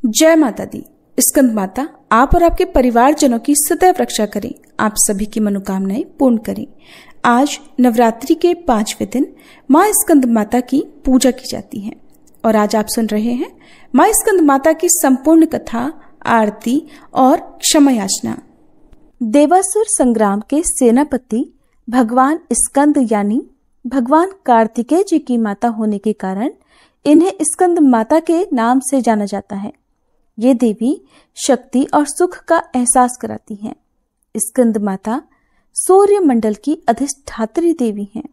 जय माता दी। स्कंद माता आप और आपके परिवारजनों की सदैव रक्षा करें, आप सभी की मनोकामनाएं पूर्ण करें। आज नवरात्रि के 5वें दिन माँ स्कंद माता की पूजा की जाती है और आज आप सुन रहे हैं माँ स्कंद माता की संपूर्ण कथा, आरती और क्षमा याचना। देवासुर संग्राम के सेनापति भगवान स्कंद यानी भगवान कार्तिकेय जी की माता होने के कारण इन्हें स्कंद माता के नाम से जाना जाता है। ये देवी शक्ति और सुख का एहसास कराती हैं। स्कंद माता सूर्य मंडल की अधिष्ठात्री देवी हैं।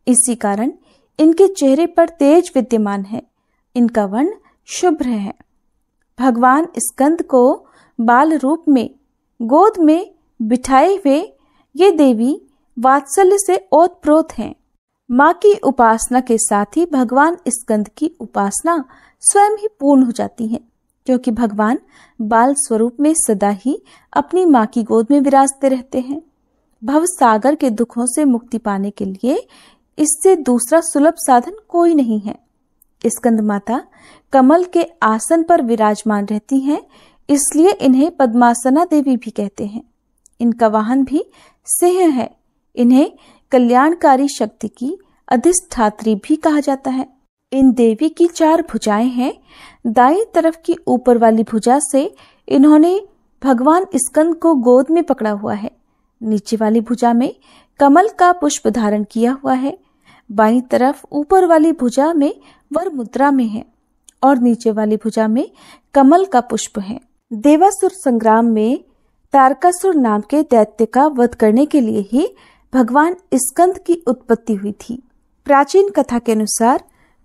इसी कारण इनके चेहरे पर तेज विद्यमान है। इनका वर्ण शुभ्र है। भगवान स्कंद को बाल रूप में गोद में बिठाए हुए ये देवी वात्सल्य से ओतप्रोत हैं। माँ की उपासना के साथ ही भगवान स्कंद की उपासना स्वयं ही पूर्ण हो जाती है, क्योंकि भगवान बाल स्वरूप में सदा ही अपनी माँ की गोद में विराजते रहते हैं। भव सागर के दुखों से मुक्ति पाने के लिए इससे दूसरा सुलभ साधन कोई नहीं है। स्कंद माता कमल के आसन पर विराजमान रहती हैं, इसलिए इन्हें पद्मासना देवी भी कहते हैं। इनका वाहन भी सिंह है। इन्हें कल्याणकारी शक्ति की अधिष्ठात्री भी कहा जाता है। इन देवी की 4 भुजाएं हैं। दाईं तरफ की ऊपर वाली भुजा से इन्होंने भगवान स्कंद को गोद में पकड़ा हुआ है। नीचे वाली भुजा में कमल का पुष्प धारण किया हुआ है। बाईं तरफ ऊपर वाली भुजा में वर मुद्रा में है और नीचे वाली भुजा में कमल का पुष्प है। देवासुर संग्राम में तारकासुर नाम के दैत्य का वध करने के लिए ही भगवान स्कंद की उत्पत्ति हुई थी। प्राचीन कथा के अनुसार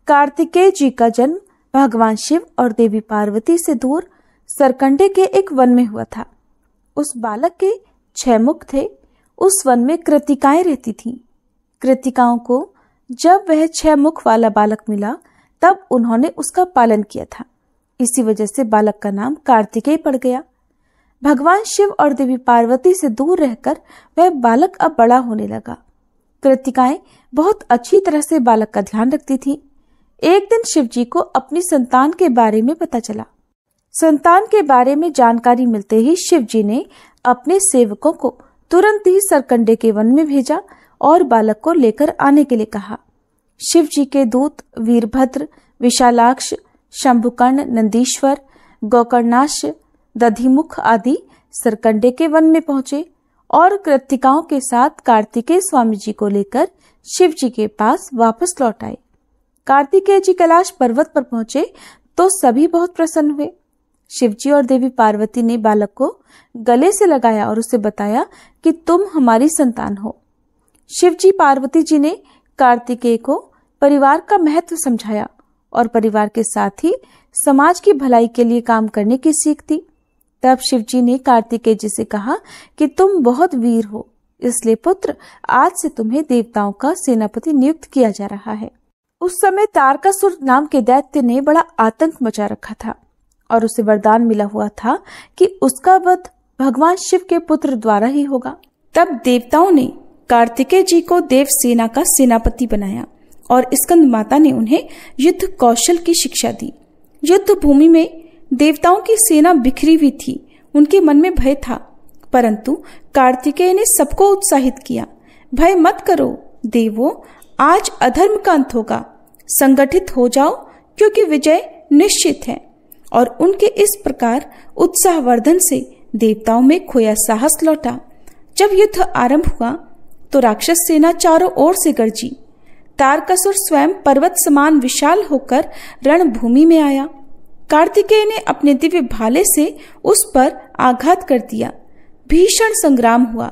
कार्तिकेय जी का जन्म भगवान शिव और देवी पार्वती से दूर सरकंडे के एक वन में हुआ था। उस बालक के 6 मुख थे। उस वन में कृतिकाएं रहती थीं। कृतिकाओं को जब वह 6 मुख वाला बालक मिला तब उन्होंने उसका पालन किया था। इसी वजह से बालक का नाम कार्तिकेय पड़ गया। भगवान शिव और देवी पार्वती से दूर रहकर वह बालक अब बड़ा होने लगा। कृतिकाएं बहुत अच्छी तरह से बालक का ध्यान रखती थीं। एक दिन शिव जी को अपनी संतान के बारे में पता चला। संतान के बारे में जानकारी मिलते ही शिव जी ने अपने सेवकों को तुरंत ही सरकंडे के वन में भेजा और बालक को लेकर आने के लिए कहा। शिव जी के दूत वीरभद्र, विशालाक्ष, शंभुकर्ण, नंदीश्वर, गोकर्णाक्ष, दधिमुख आदि सरकंडे के वन में पहुंचे और कृतिकाओं के साथ कार्तिकेय स्वामी जी को लेकर शिव जी के पास वापस लौट आए। कार्तिकेय जी कैलाश पर्वत पर पहुंचे तो सभी बहुत प्रसन्न हुए। शिव जी और देवी पार्वती ने बालक को गले से लगाया और उसे बताया कि तुम हमारी संतान हो। शिव जी पार्वती जी ने कार्तिकेय को परिवार का महत्व समझाया और परिवार के साथ ही समाज की भलाई के लिए काम करने की सीख दी। तब शिव जी ने कार्तिकेय जी से कहा कि तुम बहुत वीर हो, इसलिए पुत्र आज से तुम्हें देवताओं का सेनापति नियुक्त किया जा रहा है। उस समय तारकासुर नाम के दैत्य ने बड़ा आतंक मचा रखा था और उसे वरदान मिला हुआ था कि उसका वध भगवान शिव के पुत्र द्वारा ही होगा। तब देवताओं ने कार्तिकेय जी को देव सेना का सेनापति बनाया और स्कंद माता ने उन्हें युद्ध कौशल की शिक्षा दी। युद्ध भूमि में देवताओं की सेना बिखरी हुई थी। उनके मन में भय था, परंतु कार्तिकेय ने सबको उत्साहित किया। भय मत करो देवों, आज अधर्म का अंत होगा। संगठित हो जाओ क्योंकि विजय निश्चित है। और उनके इस प्रकार उत्साहवर्धन से देवताओं में खोया साहस लौटा। जब युद्ध आरंभ हुआ तो राक्षस सेना चारों ओर से गरजी। तारकासुर स्वयं पर्वत समान विशाल होकर रणभूमि में आया। कार्तिकेय ने अपने दिव्य भाले से उस पर आघात कर दिया। भीषण संग्राम हुआ।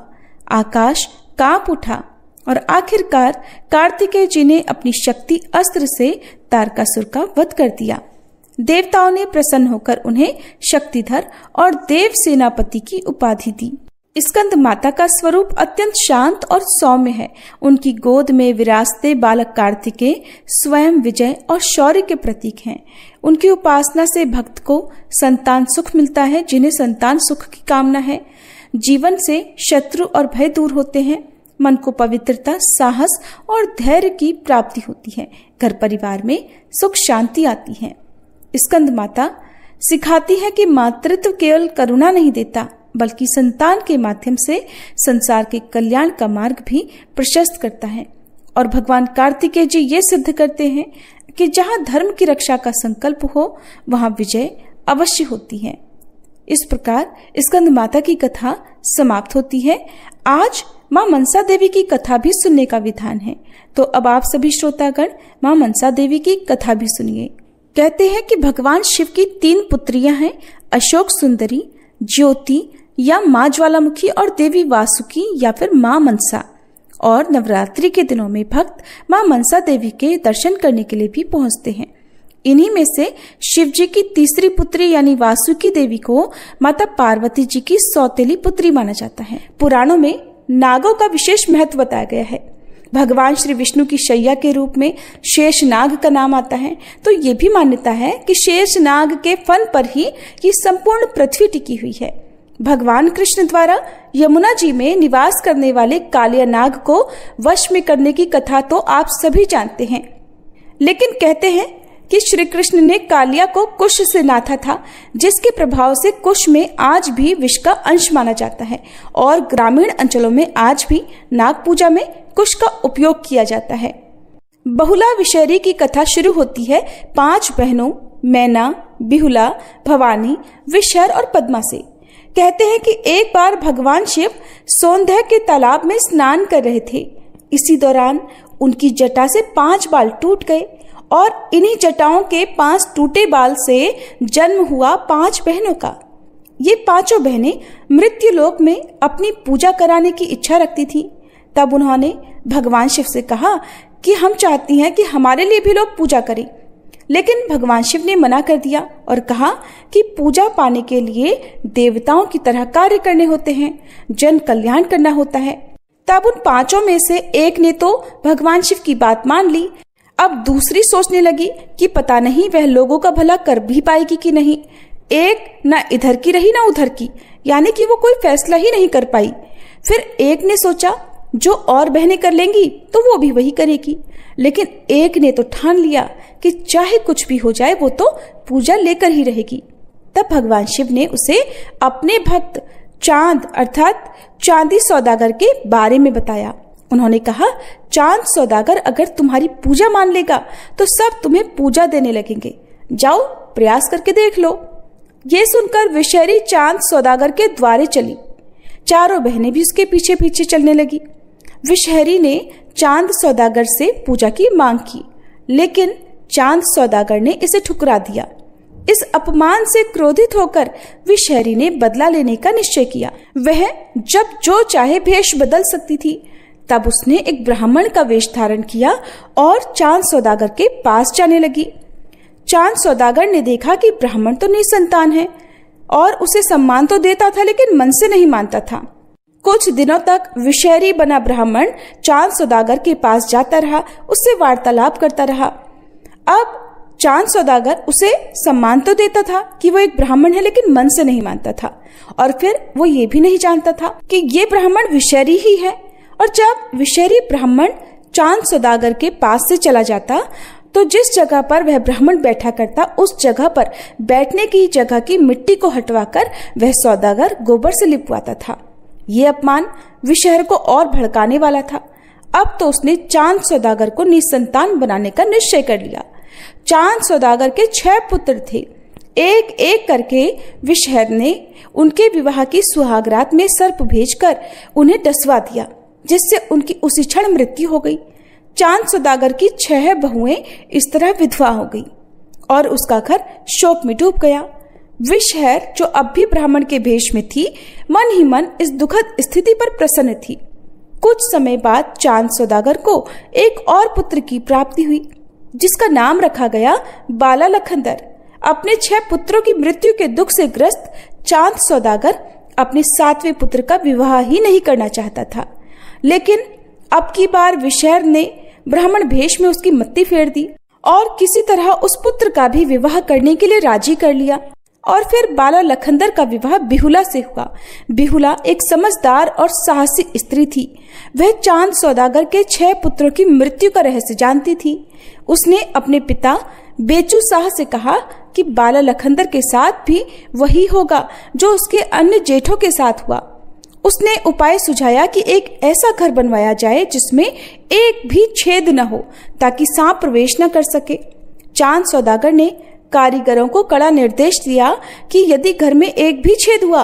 आकाश कांप उठा और आखिरकार कार्तिकेय जी ने अपनी शक्ति अस्त्र से तारकासुर का वध कर दिया। देवताओं ने प्रसन्न होकर उन्हें शक्तिधर और देव सेनापति की उपाधि दी। स्कंद माता का स्वरूप अत्यंत शांत और सौम्य है। उनकी गोद में विराजते बालक कार्तिकेय स्वयं विजय और शौर्य के प्रतीक हैं। उनकी उपासना से भक्त को संतान सुख मिलता है। जिन्हें संतान सुख की कामना है, जीवन से शत्रु और भय दूर होते हैं। मन को पवित्रता, साहस और धैर्य की प्राप्ति होती है। घर परिवार में सुख शांति आती है। स्कंद माता सिखाती है कि मातृत्व केवल करुणा नहीं देता, बल्कि संतान के माध्यम से संसार के कल्याण का मार्ग भी प्रशस्त करता है। और भगवान कार्तिकेय जी ये सिद्ध करते हैं कि जहां धर्म की रक्षा का संकल्प हो वहां विजय अवश्य होती है। इस प्रकार स्कंद माता की कथा समाप्त होती है। आज मां मनसा देवी की कथा भी सुनने का विधान है, तो अब आप सभी श्रोतागण मां मनसा देवी की कथा भी सुनिए। कहते हैं कि भगवान शिव की 3 पुत्रियां हैं, अशोक सुंदरी, ज्योति या मां ज्वालामुखी और देवी वासुकी या फिर मां मनसा। और नवरात्रि के दिनों में भक्त मां मनसा देवी के दर्शन करने के लिए भी पहुंचते हैं। इन्हीं में से शिव जी की तीसरी पुत्री यानी वासुकी देवी को माता पार्वती जी की सौतेली पुत्री माना जाता है। पुराणों में नागों का विशेष महत्व बताया गया है। भगवान श्री विष्णु की शैया के रूप में शेष नाग का नाम आता है, तो ये भी मान्यता है कि शेष नाग के फन पर ही ये संपूर्ण पृथ्वी टिकी हुई है। भगवान कृष्ण द्वारा यमुना जी में निवास करने वाले कालिया नाग को वश में करने की कथा तो आप सभी जानते हैं, लेकिन कहते हैं कि श्री कृष्ण ने कालिया को कुश से नाथा था, जिसके प्रभाव से कुश में आज भी विष का अंश माना जाता है और ग्रामीण अंचलों में आज भी नाग पूजा में कुश का उपयोग किया जाता है। बहुला विषहरी की कथा शुरू होती है 5 बहनों मैना, बिहुला, भवानी, विषहर और पद्मा से। कहते हैं कि एक बार भगवान शिव सौंदर्य के तालाब में स्नान कर रहे थे। इसी दौरान उनकी जटा से 5 बाल टूट गए और इन्हीं जटाओं के 5 टूटे बाल से जन्म हुआ 5 बहनों का। ये 5 बहनें मृत्युलोक में अपनी पूजा कराने की इच्छा रखती थीं। तब उन्होंने भगवान शिव से कहा कि हम चाहती हैं कि हमारे लिए भी लोग पूजा करें, लेकिन भगवान शिव ने मना कर दिया और कहा कि पूजा पाने के लिए देवताओं की तरह कार्य करने होते हैं, जन कल्याण करना होता है। तब उन 5 में से एक ने तो भगवान शिव की बात मान ली। अब दूसरी सोचने लगी कि पता नहीं वह लोगों का भला कर भी पाएगी कि नहीं। एक न इधर की रही न उधर की, यानी कि वो कोई फैसला ही नहीं कर पाई। फिर एक ने सोचा जो और बहनें कर लेंगी तो वो भी वही करेगी, लेकिन एक ने तो ठान लिया कि चाहे कुछ भी हो जाए वो तो पूजा लेकर ही रहेगी। तब भगवान शिव ने उसे अपने भक्त चांद अर्थात चांदी सौदागर के बारे में बताया। उन्होंने कहा, चांद सौदागर अगर तुम्हारी पूजा मान लेगा तो सब तुम्हें पूजा देने लगेंगे, जाओ प्रयास करके देख लो। ये सुनकर विषहरी चांद सौदागर के द्वारे चली। चारों बहनें भी उसके पीछे पीछे चलने लगी। विषहरी ने चांद सौदागर से पूजा की मांग की, लेकिन चांद सौदागर ने इसे ठुकरा दिया। इस अपमान से क्रोधित होकर विषहरी ने बदला लेने का निश्चय किया। वह जब जो चाहे भेष बदल सकती थी। तब उसने एक ब्राह्मण का वेश धारण किया और चांद सौदागर के पास जाने लगी। चांद सौदागर ने देखा कि ब्राह्मण तो निसंतान है और उसे सम्मान तो देता था, लेकिन मन से नहीं मानता था। कुछ दिनों तक विषहरी बना ब्राह्मण चांद सौदागर के पास जाता रहा, उससे वार्तालाप करता रहा। अब चांद सौदागर उसे सम्मान तो देता था कि वो एक ब्राह्मण है, लेकिन मन से नहीं मानता था। और फिर वो ये भी नहीं जानता था कि ये ब्राह्मण विषहरी ही है। और जब विषहरी ब्राह्मण चांद सौदागर के पास से चला जाता तो जिस जगह पर वह ब्राह्मण बैठा करता उस जगह पर बैठने की जगह की मिट्टी को हटवाकर वह सौदागर गोबर से लिपवाता था। ये अपमान विषहर को और भड़काने वाला था। अब तो उसने चांद सौदागर को निसंतान बनाने का निश्चय कर लिया। चांद सौदागर के 6 पुत्र थे। एक एक करके विषहर ने उनके विवाह की सुहागरात में सर्प भेजकर उन्हें डसवा दिया, जिससे उनकी उसी क्षण मृत्यु हो गई। चांद सौदागर की 6 बहुएं इस तरह विधवा हो गई और उसका घर शोक में डूब गया। विषहर जो अब भी ब्राह्मण के भेष में थी, मन ही मन इस दुखद स्थिति पर प्रसन्न थी। कुछ समय बाद चांद सौदागर को एक और पुत्र की प्राप्ति हुई, जिसका नाम रखा गया बाला लखनदर। अपने 6 पुत्रों की मृत्यु के दुख से ग्रस्त चांद सौदागर अपने 7वें पुत्र का विवाह ही नहीं करना चाहता था, लेकिन अब की बार विषहर ने ब्राह्मण भेष में उसकी मत्ती फेर दी और किसी तरह उस पुत्र का भी विवाह करने के लिए राजी कर लिया। और फिर बाला लखनदर का विवाह बिहुला से हुआ। बिहुला एक समझदार और साहसी स्त्री थी। वह चांद सौदागर के 6 पुत्रों की मृत्यु का रहस्य जानती थी। उसने अपने पिता बेचू शाह से कहा कि बाला लखंदर के साथ भी वही होगा जो उसके अन्य जेठों के साथ हुआ। उसने उपाय सुझाया कि एक ऐसा घर बनवाया जाए जिसमें एक भी छेद न हो ताकि सांप प्रवेश न कर सके। चांद सौदागर ने कारीगरों को कड़ा निर्देश दिया कि यदि घर में एक भी छेद हुआ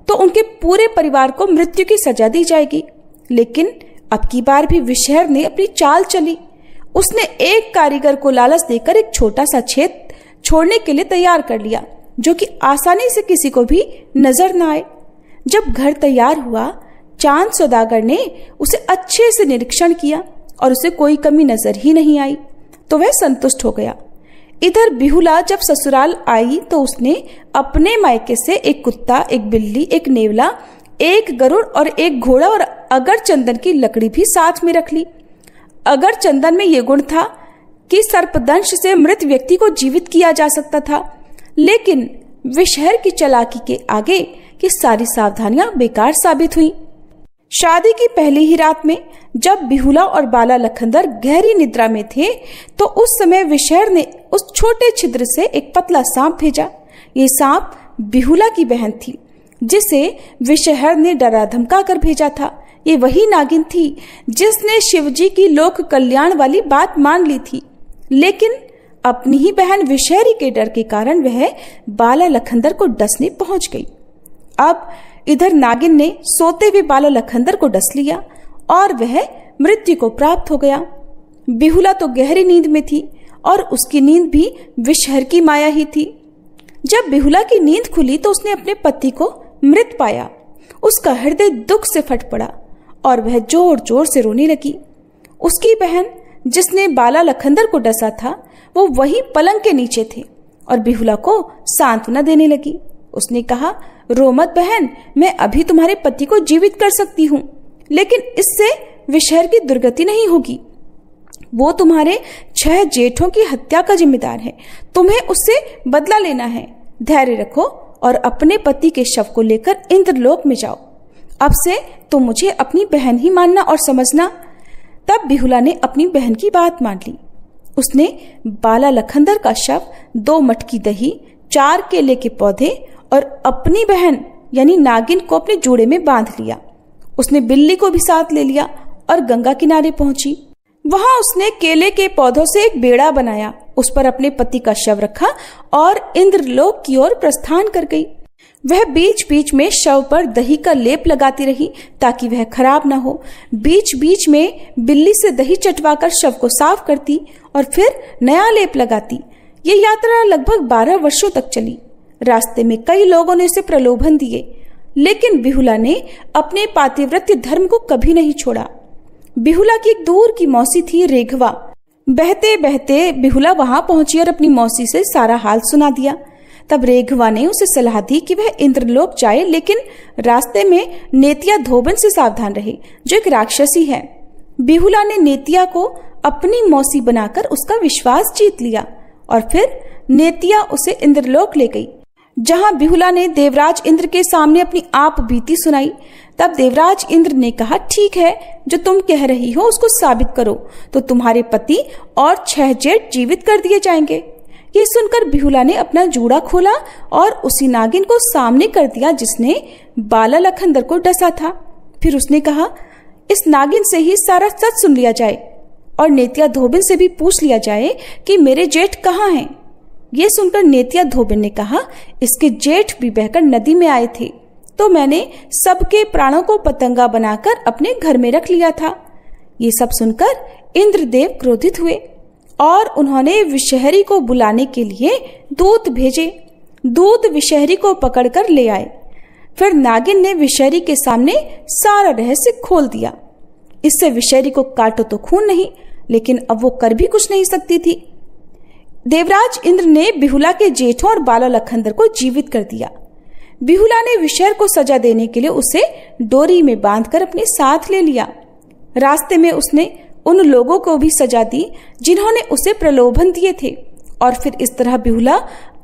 तो उनके पूरे परिवार को मृत्यु की सजा दी जाएगी। लेकिन अब की बार भी विषहर ने अपनी चाल चली। उसने एक कारीगर को लालच देकर एक छोटा सा छेद छोड़ने के लिए तैयार कर लिया जो कि आसानी से किसी को भी नजर न आए। जब घर तैयार हुआ, चांद सौदागर ने उसे अच्छे से निरीक्षण किया और उसे कोई कमी नजर ही नहीं आई तो वह संतुष्ट हो गया। इधर बिहुला जब ससुराल आई तो उसने अपने मायके से एक कुत्ता, एक बिल्ली, एक नेवला, एक गरुड़ और एक घोड़ा और अगर चंदन की लकड़ी भी साथ में रख ली। अगर चंदन में यह गुण था कि सर्पदंश से मृत व्यक्ति को जीवित किया जा सकता था, लेकिन विषहर की चालाकी के आगे की सारी सावधानियां बेकार साबित हुई। शादी की पहली ही रात में जब बिहुला और बाला लखंदर गहरी निद्रा में थे तो उस समय विषहर ने उस छोटे छिद्र से एक पतला सांप भेजा। ये सांप बिहुला की बहन थी जिसे विषहर ने डरा धमका कर भेजा था। ये वही नागिन थी जिसने शिवजी की लोक कल्याण वाली बात मान ली थी, लेकिन अपनी ही बहन विषहरी के डर के कारण वह बाला लखंदर को डसने पहुंच गई। अब इधर नागिन ने सोते हुए बाला लखंदर को डस लिया और वह मृत्यु को प्राप्त हो गया। बिहुला तो गहरी नींद में थी और उसकी नींद भी विषहर की माया ही थी। जब बिहुला की नींद खुली तो उसने अपने पति को मृत पाया। उसका हृदय दुख से फट पड़ा और वह जोर जोर से रोने लगी। उसकी बहन जिसने बाला लखंदर को डसा था वो वही पलंग के नीचे थे और बिहुला को सांत्वना देने लगी। उसने कहा, रो मत बहन, मैं अभी तुम्हारे पति को जीवित कर सकती हूँ, लेकिन इससे विषहर की दुर्गति नहीं होगी। वो तुम्हारे 6 जेठों की हत्या का जिम्मेदार है। तुम्हें उससे बदला लेना है। धैर्य रखो और अपने पति के शव को लेकर इंद्रलोक में जाओ। अब से तुम मुझे अपनी बहन ही मानना और समझना। तब बिहुला ने अपनी बहन की बात मान ली। उसने बाला लखंदर का शव, 2 मटकी दही, 4 केले के पौधे और अपनी बहन यानी नागिन को अपने जोड़े में बांध लिया। उसने बिल्ली को भी साथ ले लिया और गंगा किनारे पहुंची। वहां उसने केले के पौधों से एक बेड़ा बनाया, उस पर अपने पति का शव रखा और इंद्रलोक की ओर प्रस्थान कर गई। वह बीच बीच में शव पर दही का लेप लगाती रही ताकि वह खराब ना हो। बीच बीच में बिल्ली से दही चटवाकर शव को साफ करती और फिर नया लेप लगाती। ये यात्रा लगभग 12 वर्षों तक चली। रास्ते में कई लोगों ने उसे प्रलोभन दिए, लेकिन बिहुला ने अपने पातिव्रत्य धर्म को कभी नहीं छोड़ा। बिहुला की एक दूर की मौसी थी रेघवा। बहते बहते बिहुला वहां पहुंची और अपनी मौसी से सारा हाल सुना दिया। तब रेघवा ने उसे सलाह दी कि वह इंद्रलोक जाए, लेकिन रास्ते में नेतिया धोबन से सावधान रहे जो एक राक्षसी है। बिहुला ने नेतिया को अपनी मौसी बनाकर उसका विश्वास जीत लिया और फिर नेतिया उसे इंद्रलोक ले गई, जहां बिहुला ने देवराज इंद्र के सामने अपनी आप बीती सुनाई। तब देवराज इंद्र ने कहा, ठीक है, जो तुम कह रही हो उसको साबित करो तो तुम्हारे पति और 6 जेठ जीवित कर दिए जाएंगे। ये सुनकर बिहुला ने अपना जूड़ा खोला और उसी नागिन को सामने कर दिया जिसने बाला लखंदर को डसा था। फिर उसने कहा, इस नागिन से ही सारा सच सुन लिया जाए और नेतिया धोबिन से भी पूछ लिया जाए कि मेरे जेठ कहाँ हैं। ये सुनकर नेतिया धोबिन ने कहा, इसके जेठ भी बहकर नदी में आए थे तो मैंने सबके प्राणों को पतंगा बनाकर अपने घर में रख लिया था। ये सब सुनकर इंद्रदेव क्रोधित हुए और उन्होंने विषहरी को बुलाने के लिए दूत भेजे। दूत विषहरी को पकड़कर ले आए। फिर नागिन ने विषहरी के सामने सारा रहस्य खोल दिया। इससे विषहरी को काटो तो खून नहीं, लेकिन अब वो कर भी कुछ नहीं सकती थी। देवराज इंद्र ने बिहुला के जेठों और बाला लखंदर को जीवित कर दिया। बिहुला ने विषहर को सजा देने के लिए उसे डोरी में बांधकर अपने साथ ले लिया। रास्ते में उसने उन लोगों को भी सजा दी जिन्होंने उसे प्रलोभन दिए थे और फिर इस तरह बिहुला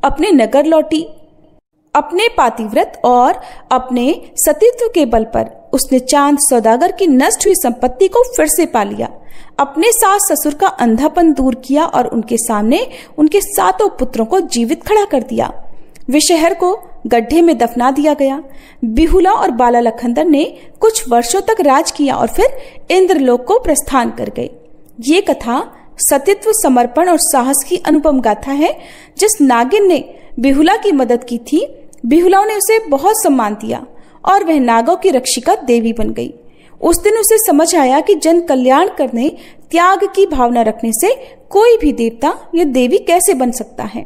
अपने नगर लौटी। अपने पातिव्रत और अपने सतीत्व के बल पर उसने चांद सौदागर की नष्ट हुई संपत्ति को फिर से पा लिया। अपने सास ससुर का अंधापन दूर किया और उनके सामने उनके 7 पुत्रों को जीवित खड़ा कर दिया। विषहर को गड्ढे में दफना दिया गया। बिहुला और बाला लखंदर ने कुछ वर्षों तक राज किया और फिर इंद्रलोक को प्रस्थान कर गए। ये कथा सतीत्व, समर्पण और साहस की अनुपम गाथा है। जिस नागिन ने बिहुला की मदद की थी, बिहुला ने उसे बहुत सम्मान दिया और वह नागों की रक्षिका देवी बन गई। उस दिन उसे समझ आया कि जन कल्याण करने, त्याग की भावना रखने से कोई भी देवता या देवी कैसे बन सकता है।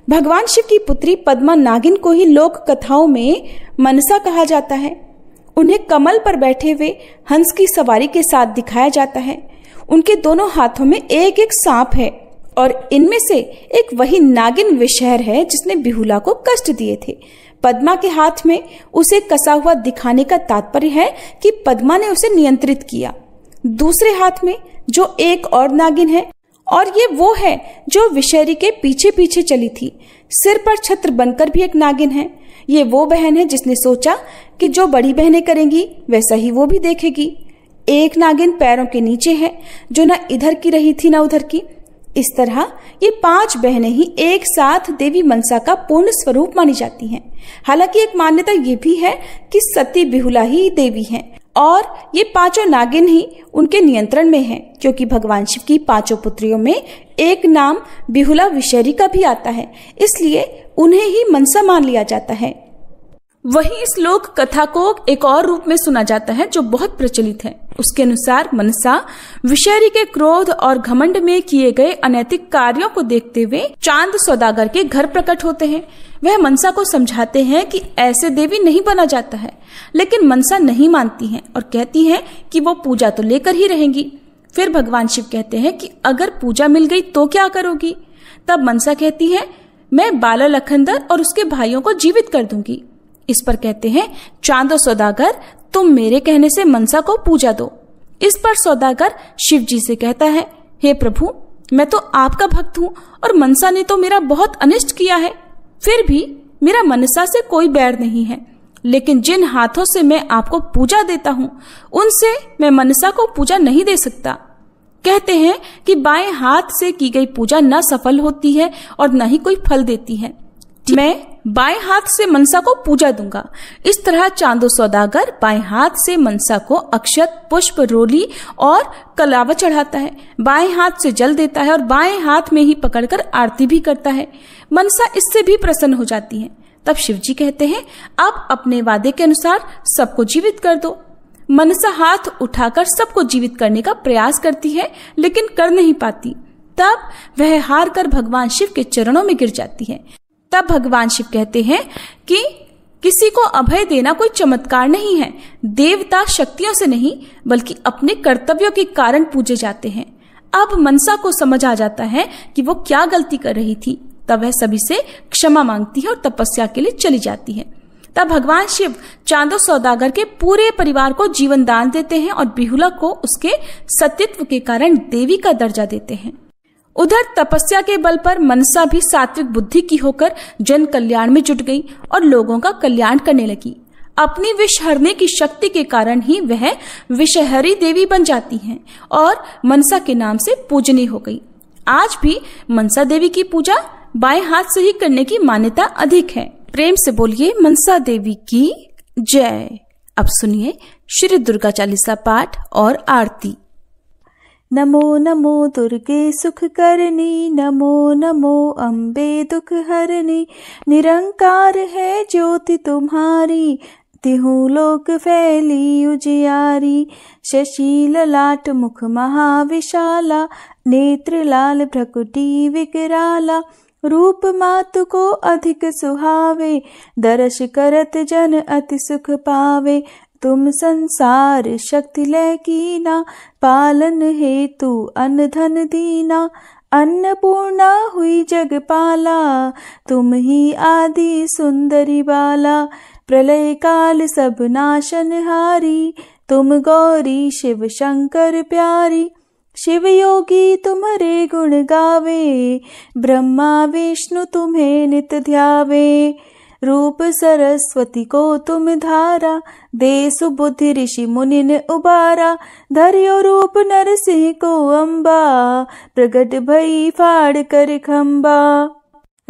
भगवान शिव की पुत्री पद्मा नागिन को ही लोक कथाओं में मनसा कहा जाता है। उन्हें कमल पर बैठे हुए हंस की सवारी के साथ दिखाया जाता है। उनके दोनों हाथों में एक एक सांप है और इनमें से एक वही नागिन विषहर है जिसने बिहुला को कष्ट दिए थे। पद्मा के हाथ में उसे कसा हुआ दिखाने का तात्पर्य है कि पद्मा ने उसे नियंत्रित किया। दूसरे हाथ में जो एक और नागिन है और ये वो है जो विषहरी के पीछे पीछे चली थी। सिर पर छत्र बनकर भी एक नागिन है। ये वो बहन है जिसने सोचा कि जो बड़ी बहनें करेंगी वैसा ही वो भी देखेगी। एक नागिन पैरों के नीचे है जो न इधर की रही थी न उधर की। इस तरह ये 5 बहनें ही एक साथ देवी मनसा का पूर्ण स्वरूप मानी जाती हैं। हालांकि एक मान्यता ये भी है कि सती बिहुला ही देवी हैं और ये 5 नागिन ही उनके नियंत्रण में हैं, क्योंकि भगवान शिव की 5 पुत्रियों में एक नाम बिहुला विषहरी का भी आता है, इसलिए उन्हें ही मनसा मान लिया जाता है। वहीं इस लोक कथा को एक और रूप में सुना जाता है जो बहुत प्रचलित है। उसके अनुसार मनसा विषहरी के क्रोध और घमंड में किए गए अनैतिक कार्यों को देखते हुए चांद सौदागर के घर प्रकट होते हैं। वह मनसा को समझाते हैं कि ऐसे देवी नहीं बना जाता है, लेकिन मनसा नहीं मानती हैं और कहती हैं कि वो पूजा तो लेकर ही रहेंगी। फिर भगवान शिव कहते हैं कि अगर पूजा मिल गई तो क्या करोगी? तब मनसा कहती है, मैं बाला लखंदर और उसके भाइयों को जीवित कर दूंगी। इस पर कहते हैं, चांदो सौदागर, तुम मेरे कहने से मनसा को पूजा दो। इस पर सौदागर शिव जी से कहता है, हे प्रभु, मैं तो आपका भक्त हूँ और मनसा ने तो मेरा बहुत अनिष्ट किया है। फिर भी मेरा मनसा से कोई बैर नहीं है, लेकिन जिन हाथों से मैं आपको पूजा देता हूँ उनसे मैं मनसा को पूजा नहीं दे सकता। कहते हैं कि बाएं हाथ से की गई पूजा न सफल होती है और न ही कोई फल देती है। मैं बाएं हाथ से मनसा को पूजा दूंगा। इस तरह चांदो सौदागर बाएं हाथ से मनसा को अक्षत, पुष्प, रोली और कलावा चढ़ाता है। बाएं हाथ से जल देता है और बाएं हाथ में ही पकड़कर आरती भी करता है। मनसा इससे भी प्रसन्न हो जाती है। तब शिव जी कहते हैं, अब अपने वादे के अनुसार सबको जीवित कर दो। मनसा हाथ उठाकर सबको जीवित करने का प्रयास करती है, लेकिन कर नहीं पाती। तब वह हार कर भगवान शिव के चरणों में गिर जाती है। तब भगवान शिव कहते हैं कि किसी को अभय देना कोई चमत्कार नहीं है। देवता शक्तियों से नहीं बल्कि अपने कर्तव्यों के कारण पूजे जाते हैं। अब मनसा को समझ आ जाता है कि वो क्या गलती कर रही थी। तब वह सभी से क्षमा मांगती है और तपस्या के लिए चली जाती है। तब भगवान शिव चांदो सौदागर के पूरे परिवार को जीवन दान देते हैं और बिहुला को उसके सतीत्व के कारण देवी का दर्जा देते हैं। उधर तपस्या के बल पर मनसा भी सात्विक बुद्धि की होकर जन कल्याण में जुट गई और लोगों का कल्याण करने लगी। अपनी विष हरने की शक्ति के कारण ही वह विषहरी देवी बन जाती हैं और मनसा के नाम से पूजनीय हो गई। आज भी मनसा देवी की पूजा बाएं हाथ से ही करने की मान्यता अधिक है। प्रेम से बोलिए मनसा देवी की जय। अब सुनिए श्री दुर्गा चालीसा पाठ और आरती। नमो नमो दुर्गे सुख करनी, नमो नमो अम्बे दुख हरनी। निरंकार है ज्योति तुम्हारी, तिहु लोक फैली उजियारी। शशि ललाट मुख महाविशाला, नेत्र लाल भ्रकुटी विकराला। रूप मातु को अधिक सुहावे, दर्श करत जन अति सुख पावे। तुम संसार शक्ति लय कीना, पालन हेतु अन्न धन दीना। अन्नपूर्णा हुई जगपाला, तुम ही आदि सुंदरी बाला। प्रलय काल सब नाशन हारी, तुम गौरी शिव शंकर प्यारी। शिव योगी तुम्हारे गुण गावे, ब्रह्मा विष्णु तुम्हें नित ध्यावे। रूप सरस्वती को तुम धारा, दे सुबुद्धि ऋषि मुनिन उबारा। धरियो रूप नरसिंह को अम्बा, प्रगट भई फाड़ कर खम्बा।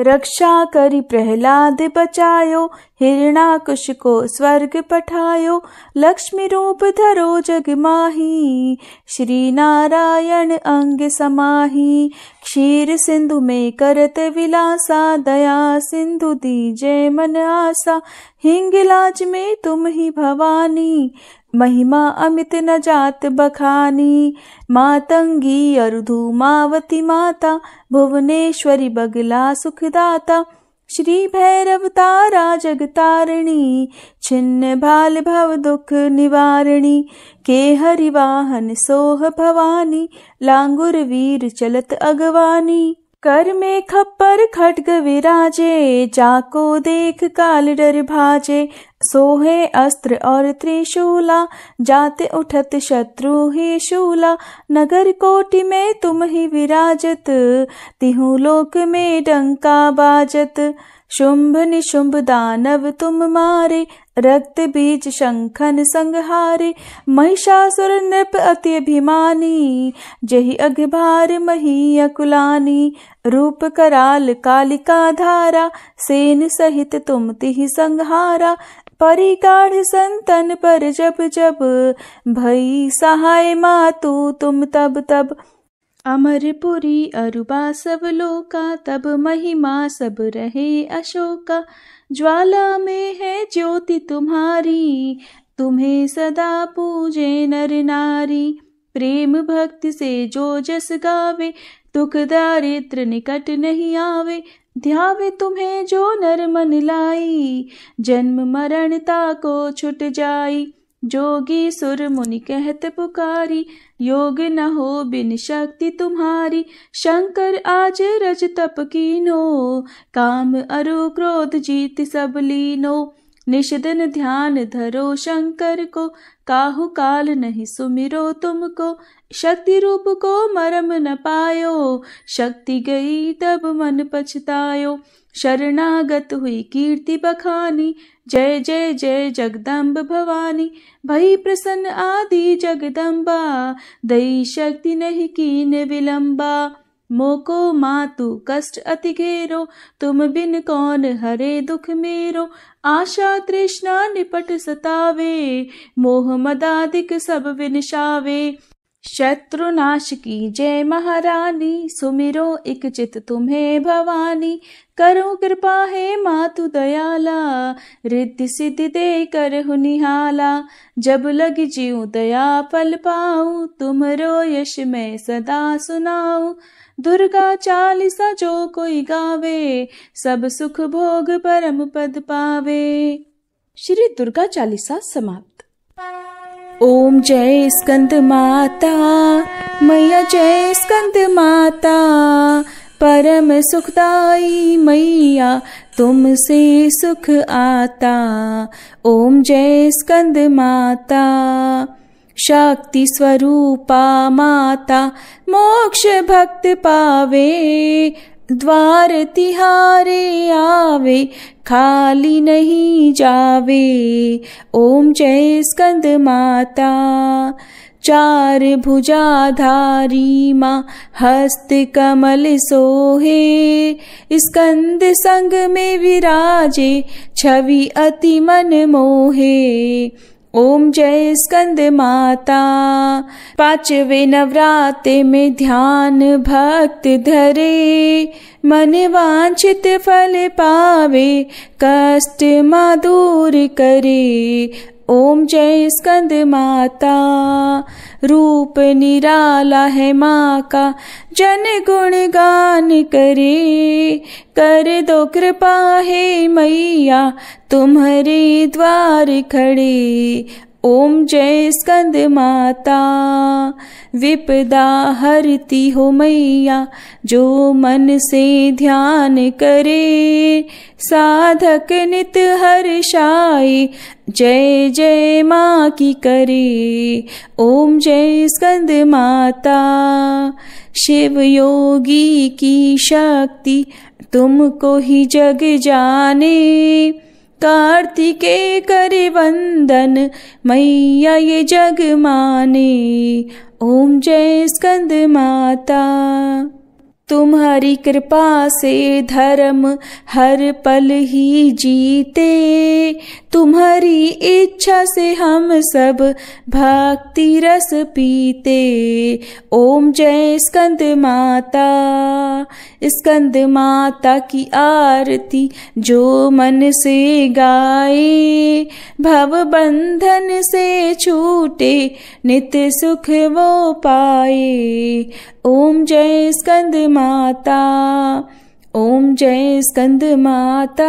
रक्षा करी प्रहलाद बचायो, हिरणाकुश को स्वर्ग पठायो। लक्ष्मी रूप धरो जग माही, श्री नारायण अंग समाही। क्षीर सिंधु में करत विलासा, दया सिंधु दीजे मन आसा। हिंगलाज में तुम ही भवानी, महिमा अमित न जात बखानी। मातंगी अरुधुमावती माता, भुवनेश्वरी बगला सुखदाता। श्री भैरव तारा जगतारिणी, छिन्न भाल भव दुख निवारिणी। के हरि वाहन सोह भवानी, लांगुर वीर चलत अगवानी। कर में खप्पर खड्ग विराजे, जाको देख काल डर भाजे। सोहे अस्त्र और त्रिशूला, जाते उठत शत्रु ही शूला। नगर कोटि में तुम ही विराजत, तिहु लोक में डंका बाजत। शुंभ निशुंभ दानव तुम मारे, रक्त बीज शंखन संहारे। महिषासुर नृप अति अभिमानी, जहि अघभार मही अकुलानी। रूप कराल कालिका धारा, सेन सहित तुम तिहि संहारा। परिगाढ़ संतन पर जब जब, भई सहाय मातु तुम तब तब। अमरपुरी अरुबा सब लोका, तब महिमा सब रहे अशोका। ज्वाला में है ज्योति तुम्हारी, तुम्हें सदा पूजे नर नारी। प्रेम भक्ति से जो जस गावे, दुख दारिद्र निकट नहीं आवे। ध्यावे तुम्हें जो नर मन लाई, जन्म मरण ताको छुट जाई। जोगी सुर मुनि कहत पुकारी, योग न हो बिन शक्ति तुम्हारी। शंकर आज रज तप कीनो, काम अरु क्रोध जीत सब लीनो। निषदन ध्यान धरो शंकर को, काहु काल नहीं सुमिरो तुमको। शक्ति रूप को मरम न पायो, शक्ति गई तब मन पछतायो। शरणागत हुई कीर्ति बखानी, जय जय जय जगदम्ब भवानी। भई प्रसन्न आदि जगदम्बा, दई शक्ति नहीं कीन विलंबा। मोको मातु कष्ट अति घेरो, तुम बिन कौन हरे दुख मेरो। आशा तृष्णा निपट सतावे, मोह मदादिक सब विनशावे। शत्रुनाश की जय महारानी, सुमिरो इक चित तुम्हें भवानी। करो कृपा है मातु दयाला, रिद्धि सिद्धि दे करहु निहाला। जब लग जीव दया फल पाऊं, तुमरो यश मैं सदा सुनाऊं। दुर्गा चालीसा जो कोई गावे, सब सुख भोग परम पद पावे। श्री दुर्गा चालीसा समाप्त। ओम जय स्कंद माता, मैया जय स्कंद माता। परम सुखदाई मैया, तुमसे सुख आता। ओम जय स्कंद माता। शक्ति स्वरूपा माता, मोक्ष भक्त पावे। द्वार तिहारे आवे, खाली नहीं जावे। ओम जय स्कंद माता। चार भुजाधारी माँ, हस्त कमल सोहे। स्कंद संग में विराजे, छवि अति मन मोहे। ओम जय स्कंद माता। पांचवे नवरात्रे में ध्यान भक्त धरे। मन वांछित फल पावे, कष्ट माँ दूर करे। ओम जय स्कंद माता। रूप निराला है माँ का, जन गुण गान करे। कर दो कृपा है मैया, तुम्हारे द्वार खड़े। ओम जय स्कंद माता। विपदा हरती हो मैया, जो मन से ध्यान करे। साधक नित हर्षाए, जय जय माँ की करे। ओम जय स्कंद माता। शिव योगी की शक्ति तुमको ही जग जाने। कार्तिकेय करे वंदन, मैया ये जग माने। ओम जय स्कंद माता। तुम्हारी कृपा से धर्म हर पल ही जीते। तुम्हारी इच्छा से हम सब भक्ति रस पीते। ओम जय स्कंद माता। स्कंद माता की आरती जो मन से गाए, भव बंधन से छूटे नित्य सुख वो पाए। ओम जय स्कंद माता। ओम जय स्कंद माता।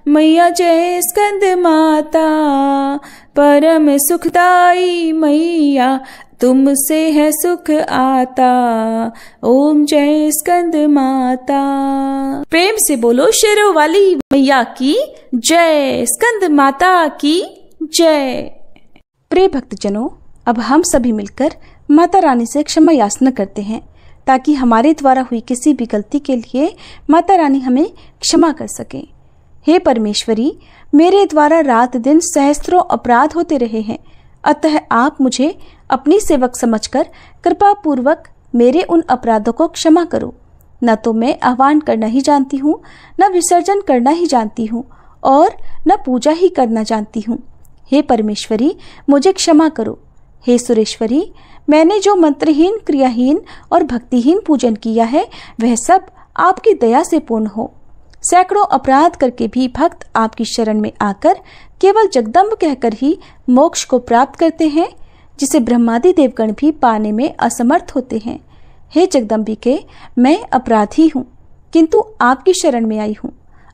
मैया जय स्कंद माता। परम सुखदाई मैया तुमसे है सुख आता। ओम जय स्कंद माता। प्रेम से बोलो शेरों वाली मैया की जय, स्कंद माता की जय। प्रिय भक्तजनों, अब हम सभी मिलकर माता रानी से क्षमा याचना करते हैं ताकि हमारे द्वारा हुई किसी भी गलती के लिए माता रानी हमें क्षमा कर सके। हे परमेश्वरी, मेरे द्वारा रात दिन सहस्त्रों अपराध होते रहे हैं, अतः आप मुझे अपनी सेवक समझकर कृपा पूर्वक मेरे उन अपराधों को क्षमा करो। न तो मैं आह्वान करना ही जानती हूँ, न विसर्जन करना ही जानती हूँ, और न पूजा ही करना जानती हूँ। हे परमेश्वरी, मुझे क्षमा करो। हे सुरेश्वरी, मैंने जो मंत्रहीन, क्रियाहीन और भक्तिहीन पूजन किया है वह सब आपकी दया से पूर्ण हो। सैकड़ों अपराध करके भी भक्त आपकी शरण में आकर केवल जगदम्ब कहकर ही मोक्ष को प्राप्त करते हैं, जिसे ब्रह्मादि देवगण भी पाने में असमर्थ होते हैं। हे जगदम्बिके, मैं अपराधी हूँ, किंतु आपकी शरण में आई हूँ,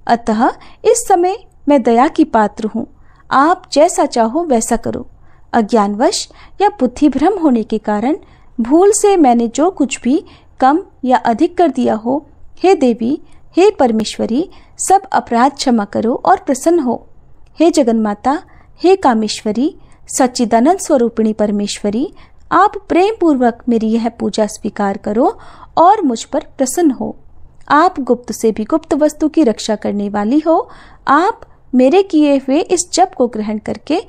अतः इस समय मैं दया की पात्र हूँ। आप जैसा चाहो वैसा करो। अज्ञानवश या बुद्धि भ्रम होने के कारण भूल से मैंने जो कुछ भी कम या अधिक कर दिया हो, हे देवी, हे परमेश्वरी, सब अपराध क्षमा करो और प्रसन्न हो। हे जगन्माता, हे कामेश्वरी, सच्चिदानंद स्वरूपिणी परमेश्वरी, आप प्रेम पूर्वक मेरी यह पूजा स्वीकार करो और मुझ पर प्रसन्न हो। आप गुप्त से भी गुप्त वस्तु की रक्षा करने वाली हो। आप मेरे किए हुए इस जप को ग्रहण करके